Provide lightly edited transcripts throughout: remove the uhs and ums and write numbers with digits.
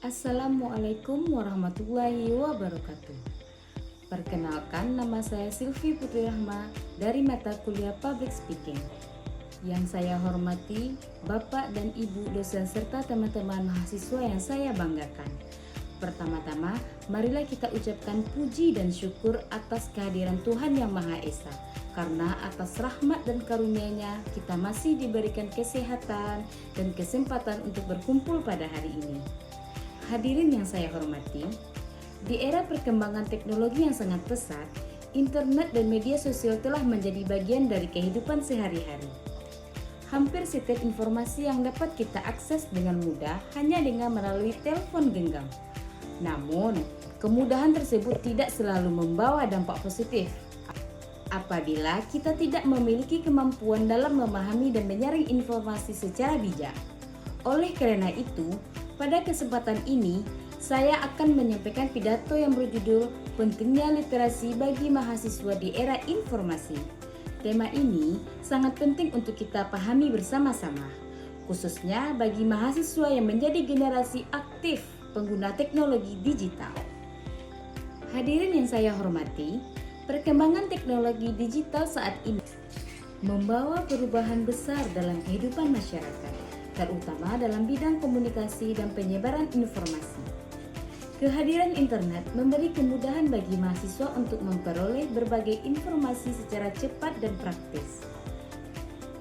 Assalamualaikum warahmatullahi wabarakatuh. Perkenalkan, nama saya Silvi Putri Rahma dari mata kuliah Public Speaking. Yang saya hormati Bapak dan Ibu dosen serta teman-teman mahasiswa yang saya banggakan. Pertama-tama, marilah kita ucapkan puji dan syukur atas kehadiran Tuhan Yang Maha Esa. Karena atas rahmat dan karunia-Nya kita masih diberikan kesehatan dan kesempatan untuk berkumpul pada hari ini. Hadirin yang saya hormati, di era perkembangan teknologi yang sangat pesat, internet dan media sosial telah menjadi bagian dari kehidupan sehari-hari. Hampir setiap informasi yang dapat kita akses dengan mudah hanya dengan melalui telepon genggam. Namun, kemudahan tersebut tidak selalu membawa dampak positif apabila kita tidak memiliki kemampuan dalam memahami dan menyaring informasi secara bijak. Oleh karena itu, pada kesempatan ini, saya akan menyampaikan pidato yang berjudul Pentingnya Literasi bagi Mahasiswa di Era Informasi. Tema ini sangat penting untuk kita pahami bersama-sama, khususnya bagi mahasiswa yang menjadi generasi aktif pengguna teknologi digital. Hadirin yang saya hormati, perkembangan teknologi digital saat ini membawa perubahan besar dalam kehidupan masyarakat, terutama dalam bidang komunikasi dan penyebaran informasi. Kehadiran internet memberi kemudahan bagi mahasiswa untuk memperoleh berbagai informasi secara cepat dan praktis.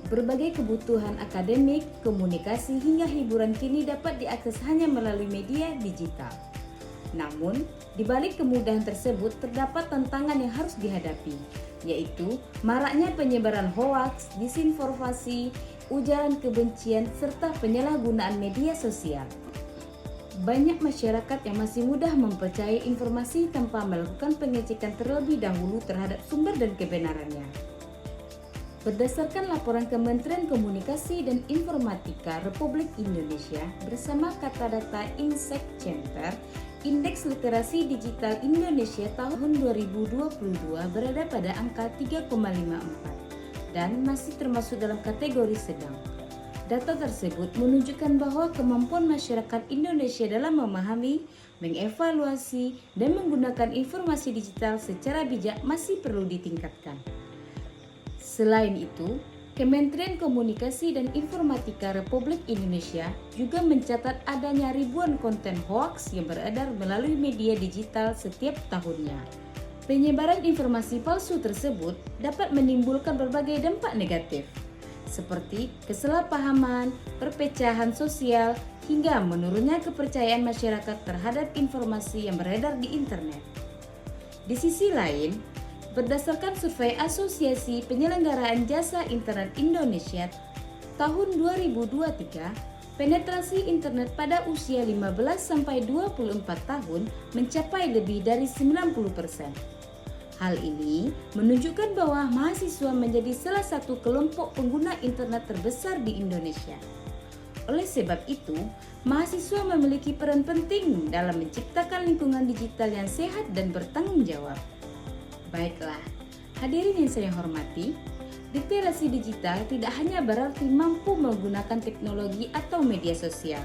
Berbagai kebutuhan akademik, komunikasi, hingga hiburan kini dapat diakses hanya melalui media digital. Namun, di balik kemudahan tersebut terdapat tantangan yang harus dihadapi, yaitu maraknya penyebaran hoaks, disinformasi, ujaran kebencian, serta penyalahgunaan media sosial. Banyak masyarakat yang masih mudah mempercayai informasi tanpa melakukan pengecekan terlebih dahulu terhadap sumber dan kebenarannya. Berdasarkan laporan Kementerian Komunikasi dan Informatika Republik Indonesia bersama Katadata Insek Center, Indeks Literasi Digital Indonesia tahun 2022 berada pada angka 3,54 dan masih termasuk dalam kategori sedang. Data tersebut menunjukkan bahwa kemampuan masyarakat Indonesia dalam memahami, mengevaluasi, dan menggunakan informasi digital secara bijak masih perlu ditingkatkan. Selain itu, Kementerian Komunikasi dan Informatika Republik Indonesia juga mencatat adanya ribuan konten hoaks yang beredar melalui media digital setiap tahunnya. Penyebaran informasi palsu tersebut dapat menimbulkan berbagai dampak negatif, seperti kesalahpahaman, perpecahan sosial, hingga menurunnya kepercayaan masyarakat terhadap informasi yang beredar di internet. Di sisi lain, berdasarkan survei Asosiasi Penyelenggaraan Jasa Internet Indonesia tahun 2023, penetrasi internet pada usia 15-24 tahun mencapai lebih dari 90%. Hal ini menunjukkan bahwa mahasiswa menjadi salah satu kelompok pengguna internet terbesar di Indonesia. Oleh sebab itu, mahasiswa memiliki peran penting dalam menciptakan lingkungan digital yang sehat dan bertanggung jawab. Baiklah, hadirin yang saya hormati, literasi digital tidak hanya berarti mampu menggunakan teknologi atau media sosial,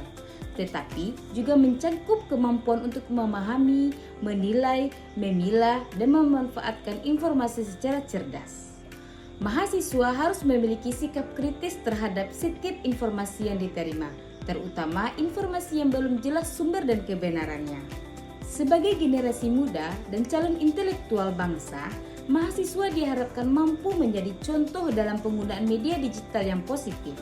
tetapi juga mencakup kemampuan untuk memahami, menilai, memilah, dan memanfaatkan informasi secara cerdas. Mahasiswa harus memiliki sikap kritis terhadap setiap informasi yang diterima, terutama informasi yang belum jelas sumber dan kebenarannya. Sebagai generasi muda dan calon intelektual bangsa, mahasiswa diharapkan mampu menjadi contoh dalam penggunaan media digital yang positif.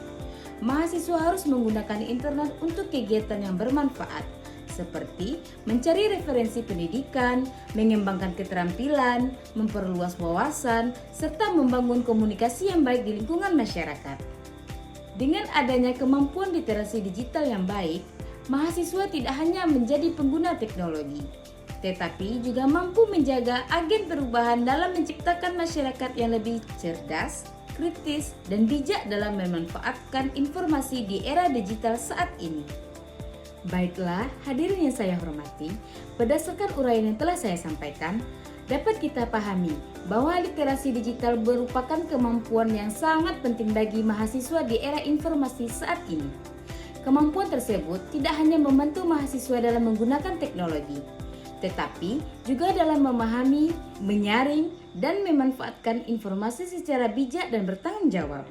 Mahasiswa harus menggunakan internet untuk kegiatan yang bermanfaat, seperti mencari referensi pendidikan, mengembangkan keterampilan, memperluas wawasan, serta membangun komunikasi yang baik di lingkungan masyarakat. Dengan adanya kemampuan literasi digital yang baik, mahasiswa tidak hanya menjadi pengguna teknologi, tetapi juga mampu menjaga agen perubahan dalam menciptakan masyarakat yang lebih cerdas, kritis, dan bijak dalam memanfaatkan informasi di era digital saat ini. Baiklah, hadirin yang saya hormati, berdasarkan uraian yang telah saya sampaikan, dapat kita pahami bahwa literasi digital merupakan kemampuan yang sangat penting bagi mahasiswa di era informasi saat ini. Kemampuan tersebut tidak hanya membantu mahasiswa dalam menggunakan teknologi, tetapi juga dalam memahami, menyaring, dan memanfaatkan informasi secara bijak dan bertanggung jawab.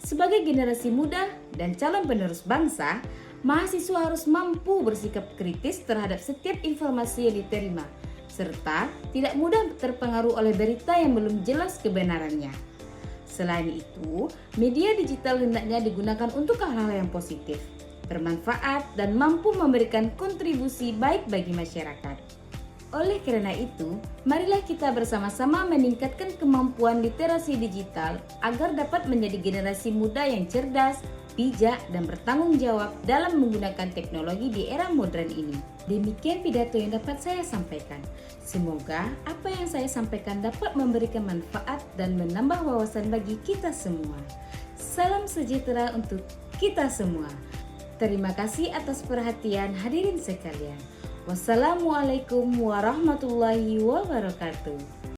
Sebagai generasi muda dan calon penerus bangsa, mahasiswa harus mampu bersikap kritis terhadap setiap informasi yang diterima, serta tidak mudah terpengaruh oleh berita yang belum jelas kebenarannya. Selain itu, media digital hendaknya digunakan untuk hal-hal yang positif, bermanfaat, dan mampu memberikan kontribusi baik bagi masyarakat. Oleh karena itu, marilah kita bersama-sama meningkatkan kemampuan literasi digital agar dapat menjadi generasi muda yang cerdas, bijak, dan bertanggung jawab dalam menggunakan teknologi di era modern ini. Demikian pidato yang dapat saya sampaikan. Semoga apa yang saya sampaikan dapat memberikan manfaat dan menambah wawasan bagi kita semua. Salam sejahtera untuk kita semua. Terima kasih atas perhatian hadirin sekalian. Wassalamualaikum warahmatullahi wabarakatuh.